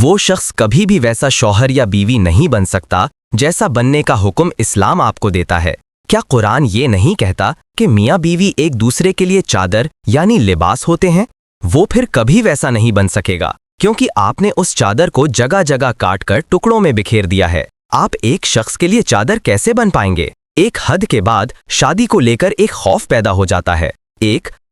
वो शख्स कभी भी वैसा शौहर या बीवी नहीं बन सकता जैसा बनने का हुक्म इस्लाम आपको देता है। क्या कुरान ये नहीं कहता कि मियाँ बीवी एक दूसरे के लिए चादर यानी लिबास होते हैं? वो फिर कभी वैसा नहीं बन सकेगा, क्योंकि आपने उस चादर को जगह जगह काट कर टुकड़ों में बिखेर दिया है। आप एक शख्स के लिए चादर कैसे बन पाएंगे? एक हद के बाद शादी को लेकर एक खौफ पैदा हो जाता है।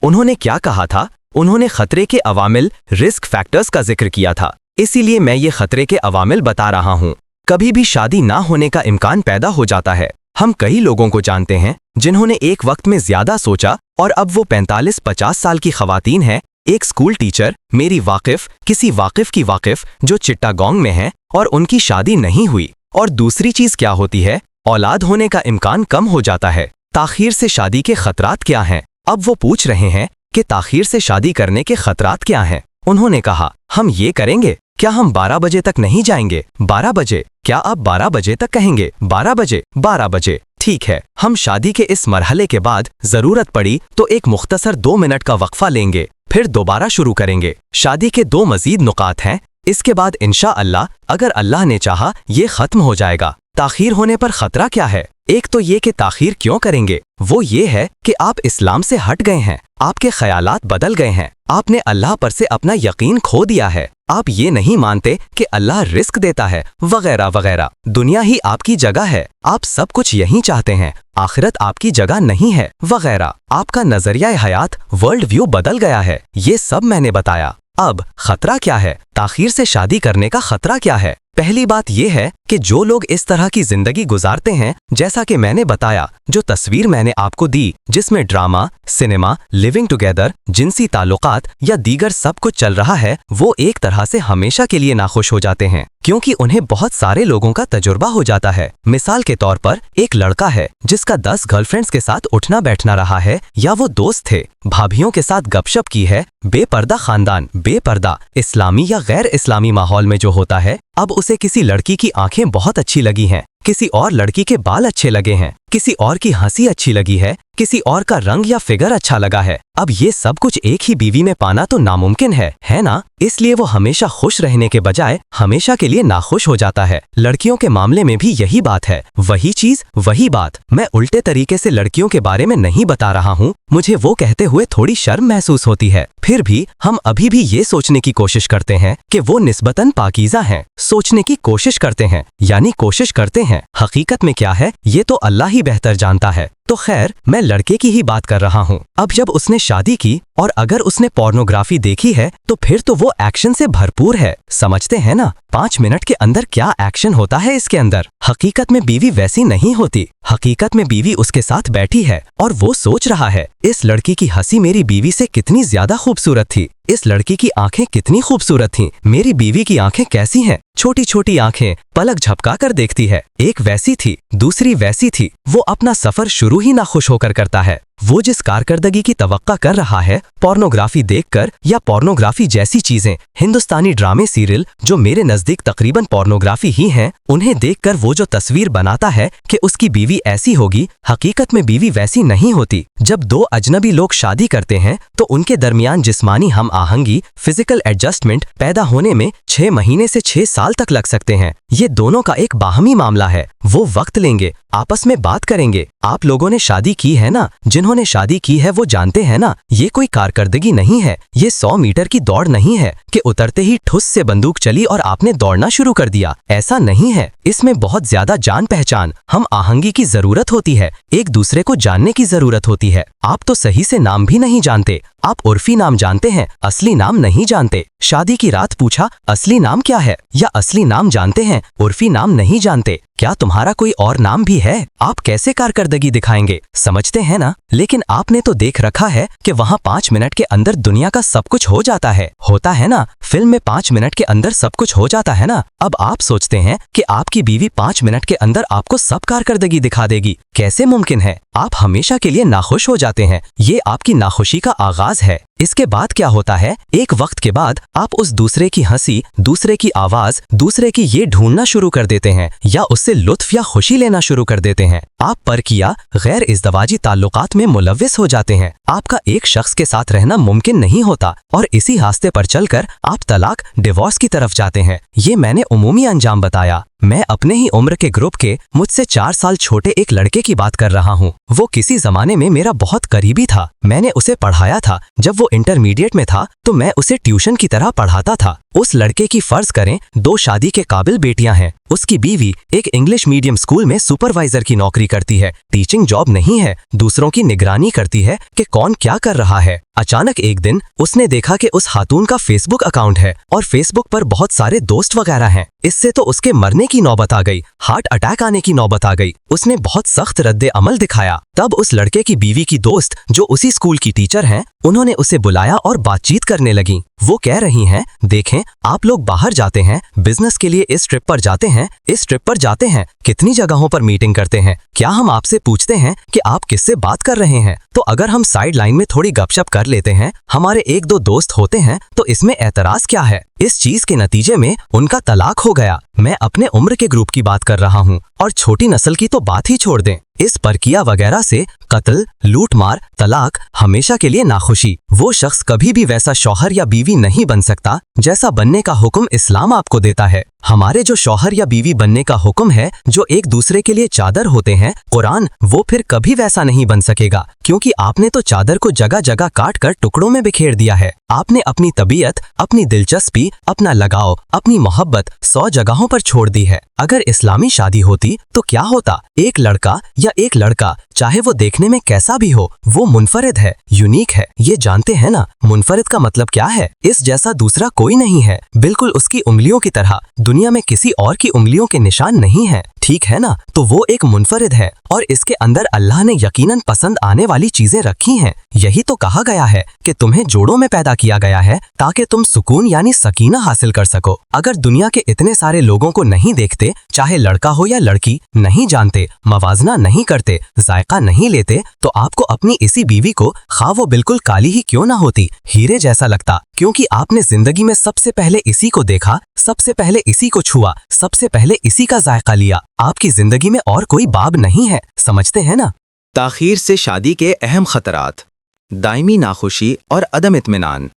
उन्होंने क्या कहा था? उन्होंने खतरे के अवामिल, रिस्क फैक्टर्स का जिक्र किया था, इसीलिए मैं ये खतरे के अवामिल बता रहा हूँ। कभी भी शादी ना होने का इम्कान पैदा हो जाता है। हम कई लोगों को जानते हैं जिन्होंने एक वक्त में ज्यादा सोचा और अब वो 45-50 साल की खवातीन है। एक स्कूल टीचर, मेरी वाकिफ, किसी वाकिफ की वाकिफ जो चिट्टागोंग में है, और उनकी शादी नहीं हुई। और दूसरी चीज क्या होती है? औलाद होने का इम्कान कम हो जाता है। ताखीर से शादी के खतरात क्या हैं? अब वो पूछ रहे हैं कि ताखीर से शादी करने के खतरात क्या हैं। उन्होंने कहा, हम ये करेंगे, क्या हम 12 बजे तक नहीं जाएंगे? 12 बजे? क्या आप 12 बजे तक कहेंगे? 12 बजे? 12 बजे ठीक है। हम शादी के इस मरहले के बाद जरूरत पड़ी तो एक मुख्तसर 2 मिनट का वक्फा लेंगे, फिर दोबारा शुरू करेंगे। शादी के 2 मजीद नुकात हैं। इसके बाद इंशाअल्लाह अगर अल्लाह ने चाहा ये खत्म हो जाएगा। ताखीर होने पर खतरा क्या है? एक तो ये कि ताखीर क्यों करेंगे, वो ये है कि आप इस्लाम से हट गए हैं, आपके ख्यालात बदल गए हैं, आपने अल्लाह पर से अपना यकीन खो दिया है। आप ये नहीं मानते कि अल्लाह रिस्क देता है, वगैरह वगैरह। दुनिया ही आपकी जगह है, आप सब कुछ यहीं चाहते हैं, आखिरत आपकी जगह नहीं है, वगैरह। आपका नजरिया हयात, वर्ल्ड व्यू बदल गया है। ये सब मैंने बताया। अब खतरा क्या है? ताखीर से शादी करने का खतरा क्या है? पहली बात यह है कि जो लोग इस तरह की जिंदगी गुजारते हैं, जैसा कि मैंने बताया, जो तस्वीर मैंने आपको दी जिसमें ड्रामा, सिनेमा, लिविंग टुगेदर, जिनसी ताल्लुकात या दीगर सब कुछ चल रहा है, वो एक तरह से हमेशा के लिए नाखुश हो जाते हैं, क्योंकि उन्हें बहुत सारे लोगों का तजुर्बा हो जाता है। मिसाल के तौर पर एक लड़का है जिसका 10 गर्लफ्रेंड्स के साथ उठना बैठना रहा है, या वो दोस्त थे, भाभियों के साथ गपशप की है। बेपर्दा खानदान, बेपर्दा इस्लामी या गैर इस्लामी माहौल में जो होता है। अब उसे किसी लड़की की आंखें बहुत अच्छी लगी हैं, किसी और लड़की के बाल अच्छे लगे हैं, किसी और की हंसी अच्छी लगी है, किसी और का रंग या फिगर अच्छा लगा है। अब ये सब कुछ एक ही बीवी में पाना तो नामुमकिन है ना? इसलिए वो हमेशा खुश रहने के बजाय हमेशा के लिए नाखुश हो जाता है। लड़कियों के मामले में भी यही बात है। वही चीज, वही बात। मैं उल्टे तरीके से लड़कियों के बारे में नहीं बता रहा हूँ, मुझे वो कहते हुए थोड़ी शर्म महसूस होती है। फिर भी हम अभी भी ये सोचने की कोशिश करते हैं कि वो निस्बतन पाकीज़ा हैं। सोचने की कोशिश करते हैं, यानी कोशिश करते हैं। हकीकत में क्या है ये तो अल्लाह ही बेहतर जानता है। तो खैर, मैं लड़के की ही बात कर रहा हूँ। अब जब उसने शादी की और अगर उसने पोर्नोग्राफी देखी है तो फिर तो वो एक्शन से भरपूर है। समझते हैं ना? 5 मिनट के अंदर क्या एक्शन होता है इसके अंदर। हकीकत में बीवी वैसी नहीं होती। हकीकत में बीवी उसके साथ बैठी है और वो सोच रहा है, इस लड़की की हंसी मेरी बीवी से कितनी ज्यादा खूबसूरत थी, इस लड़की की आंखें कितनी खूबसूरत थीं, मेरी बीवी की आंखें कैसी हैं, छोटी छोटी आंखें, पलक झपका कर देखती है। एक वैसी थी, दूसरी वैसी थी। वो अपना सफर शुरू ही नाखुश होकर करता है। वो जिस कारकर्दगी की तवक्का कर रहा है पोर्नोग्राफी देखकर या पोर्नोग्राफी जैसी चीजें, हिंदुस्तानी ड्रामे सीरियल जो मेरे नजदीक तकरीबन पोर्नोग्राफी ही हैं, उन्हें देखकर वो जो तस्वीर बनाता है कि उसकी बीवी ऐसी होगी, हकीकत में बीवी वैसी नहीं होती। जब 2 अजनबी लोग शादी करते हैं तो उनके दरमियान जिस्मानी हम आहंगी, फिजिकल एडजस्टमेंट पैदा होने में 6 महीने से 6 साल तक लग सकते हैं। ये दोनों का एक बाहमी मामला है। वो वक्त लेंगे, आपस में बात करेंगे। आप लोगों ने शादी की है ना? जिन्होंने शादी की है वो जानते हैं ना, ये कोई कारकर्दगी नहीं है, ये 100 मीटर की दौड़ नहीं है कि उतरते ही ठुस से बंदूक चली और आपने दौड़ना शुरू कर दिया। ऐसा नहीं है। इसमें बहुत ज्यादा जान पहचान, हम आहंगी की जरूरत होती है, एक दूसरे को जानने की जरूरत होती है। आप तो सही से नाम भी नहीं जानते, आप उर्फी नाम जानते हैं, असली नाम नहीं जानते। शादी की रात पूछा, असली नाम क्या है? या असली नाम जानते हैं, उर्फी नाम नहीं जानते। क्या तुम्हारा कोई और नाम भी है? आप कैसे कारकर्दगी दिखाएंगे? समझते हैं ना? लेकिन आपने तो देख रखा है कि वहाँ 5 मिनट के अंदर दुनिया का सब कुछ हो जाता है। होता है ना? फिल्म में 5 मिनट के अंदर सब कुछ हो जाता है ना? अब आप सोचते हैं कि आपकी बीवी 5 मिनट के अंदर आपको सब कारकर्दगी दिखा देगी। कैसे मुमकिन है? आप हमेशा के लिए नाखुश हो जाते हैं। ये आपकी नाखुशी का आगाज है। इसके बाद क्या होता है, एक वक्त के बाद आप उस दूसरे की हंसी, दूसरे की आवाज, दूसरे की ये ढूंढना शुरू कर देते हैं या उससे लुत्फ या खुशी लेना शुरू कर देते हैं। आप परकिया गैर इज़्दवाजी ताल्लुकात में मुलव्विस हो जाते हैं। आपका एक शख्स के साथ रहना मुमकिन नहीं होता और इसी रास्ते पर चलकर आप तलाक, डिवोर्स की तरफ जाते हैं। ये मैंने उमूमी अंजाम बताया। मैं अपने ही उम्र के ग्रुप के मुझसे 4 साल छोटे एक लड़के की बात कर रहा हूँ। वो किसी जमाने में मेरा बहुत करीबी था। मैंने उसे पढ़ाया था। जब वो इंटरमीडिएट में था तो मैं उसे ट्यूशन की तरह पढ़ाता था। उस लड़के की फर्ज करें 2 शादी के काबिल बेटियां हैं। उसकी बीवी एक इंग्लिश मीडियम स्कूल में सुपरवाइजर की नौकरी करती है। टीचिंग जॉब नहीं है, दूसरों की निगरानी करती है कि कौन क्या कर रहा है। अचानक एक दिन उसने देखा कि उस खातून का फेसबुक अकाउंट है और फेसबुक पर बहुत सारे दोस्त वगैरह हैं। इससे तो उसके मरने की नौबत आ गई, हार्ट अटैक आने की नौबत आ गई। उसने बहुत सख्त रद्दे अमल दिखाया। तब उस लड़के की बीवी की दोस्त जो उसी स्कूल की टीचर हैं, उन्होंने उसे बुलाया और बातचीत करने लगी। वो कह रही हैं, देखें आप लोग बाहर जाते हैं, बिजनेस के लिए इस ट्रिप पर जाते हैं, इस ट्रिप पर जाते हैं, कितनी जगहों पर मीटिंग करते हैं। क्या हम आपसे पूछते हैं कि आप किससे बात कर रहे हैं? तो अगर हम साइड लाइन में थोड़ी गपशप कर लेते हैं, हमारे 1-2 दोस्त होते हैं, तो इसमें एतराज क्या है? इस चीज के नतीजे में उनका तलाक हो गया। मैं अपने उम्र के ग्रुप की बात कर रहा हूँ और छोटी नस्ल की तो बात ही छोड़ दें। इस परकिया वगैरह से कत्ल, लूट मार, तलाक, हमेशा के लिए नाखुशी। वो शख्स कभी भी वैसा शौहर या बीवी नहीं बन सकता जैसा बनने का हुक्म इस्लाम आपको देता है। हमारे जो शौहर या बीवी बनने का हुक्म है, जो एक दूसरे के लिए चादर होते हैं, कुरान वो फिर कभी वैसा नहीं बन सकेगा, क्योंकि आपने तो चादर को जगह जगह काट कर टुकड़ों में बिखेर दिया है। आपने अपनी तबीयत, अपनी दिलचस्पी, अपना लगाव, अपनी मोहब्बत 100 जगहों पर छोड़ दी है। अगर इस्लामी शादी होती तो क्या होता? एक लड़का या एक लड़का, चाहे वो देखने में कैसा भी हो, वो मुनफरिद है, यूनिक है। ये जानते हैं ना, मुनफरिद का मतलब क्या है? इस जैसा दूसरा कोई नहीं है, बिल्कुल उसकी उंगलियों की तरह। दुनिया में किसी और की उंगलियों के निशान नहीं है, ठीक है ना? तो वो एक मुनफरिद है और इसके अंदर अल्लाह ने यकीनन पसंद आने वाली चीजें रखी हैं। यही तो कहा गया है कि तुम्हें जोड़ों में पैदा किया गया है ताकि तुम सुकून यानी सकीना हासिल कर सको। अगर दुनिया के इतने सारे लोगों को नहीं देखते, चाहे लड़का हो या लड़की, नहीं जानते, मवाजना नहीं करते, जायका नहीं लेते, तो आपको अपनी इसी बीवी को, खा वो बिल्कुल काली ही क्यों ना होती, हीरे जैसा लगता, क्योंकि आपने जिंदगी में सबसे पहले इसी को देखा, सबसे पहले इसी को छुआ, सबसे पहले इसी का जायका लिया। आपकी जिंदगी में और कोई बाब नहीं है, समझते हैं ना? ताखीर से शादी के अहम खतरात, दायमी नाखुशी और अदम इत्मीनान।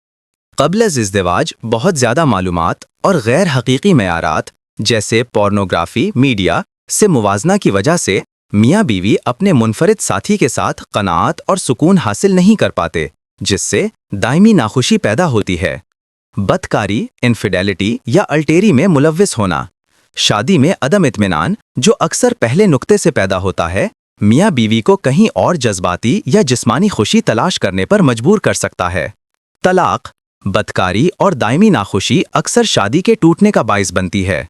क़ब्ल इज़्दिवाज बहुत ज़्यादा मालूमात और गैर हकीकी मयारात जैसे पोर्नोग्राफी, मीडिया से मुवाजना की वजह से मियाँ बीवी अपने मुनफरिद साथी के साथ क़नाअत और सुकून हासिल नहीं कर पाते, जिससे दायमी नाखुशी पैदा होती है। बदकारी, इनफिडेलिटी या अल्टेरी में मुलव्विस होना। शादी में अदम इत्मीनान जो अक्सर पहले नुक्ते से पैदा होता है, मियाँ बीवी को कहीं और जज्बाती या जिस्मानी खुशी तलाश करने पर मजबूर कर सकता है। तलाक, बदकारी और दायमी नाखुशी अक्सर शादी के टूटने का बाइस बनती है।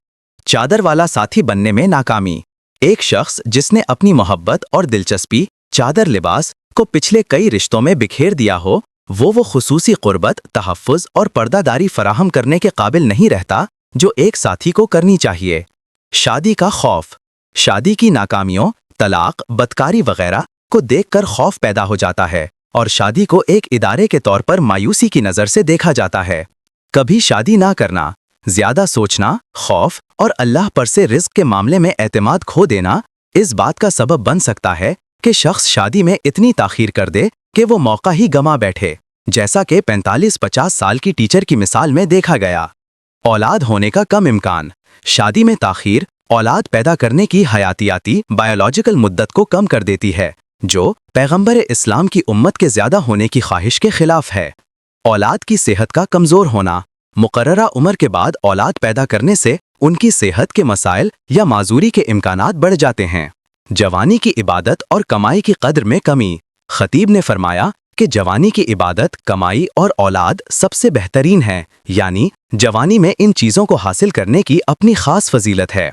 चादर वाला साथी बनने में नाकामी। एक शख्स जिसने अपनी मोहब्बत और दिलचस्पी, चादर लिबास को पिछले कई रिश्तों में बिखेर दिया हो, वो खुसूसी कुर्बत, तहफ़्फ़ुज़ और पर्दादारी फराहम करने के काबिल नहीं रहता जो एक साथी को करनी चाहिए। शादी का खौफ। शादी की नाकामियों, तलाक, बदकारी वगैरह को देखकर खौफ पैदा हो जाता है और शादी को एक इदारे के तौर पर मायूसी की नज़र से देखा जाता है। कभी शादी ना करना, ज्यादा सोचना, खौफ और अल्लाह पर से रिज़्क़ के मामले में एतमाद खो देना इस बात का सबब बन सकता है कि शख्स शादी में इतनी ताख़ीर कर दे कि वो मौका ही गंवा बैठे, जैसा कि 45-50 साल की टीचर की मिसाल में देखा गया। औलाद होने का कम इम्कान। शादी में ताख़ीर औलाद पैदा करने की हयातियाती बायोलॉजिकल मुद्दत को कम कर देती है, जो पैगंबर इस्लाम की उम्मत के ज़्यादा होने की ख्वाहिश के खिलाफ है। औलाद की सेहत का कमज़ोर होना। मुकर्ररा उम्र के बाद औलाद पैदा करने से उनकी सेहत के मसाइल या माजूरी के इम्कानात बढ़ जाते हैं। जवानी की इबादत और कमाई की कद्र में कमी। खतीब ने फरमाया कि जवानी की इबादत, कमाई और औलाद सबसे बेहतरीन है, यानी जवानी में इन चीज़ों को हासिल करने की अपनी ख़ास फजीलत है।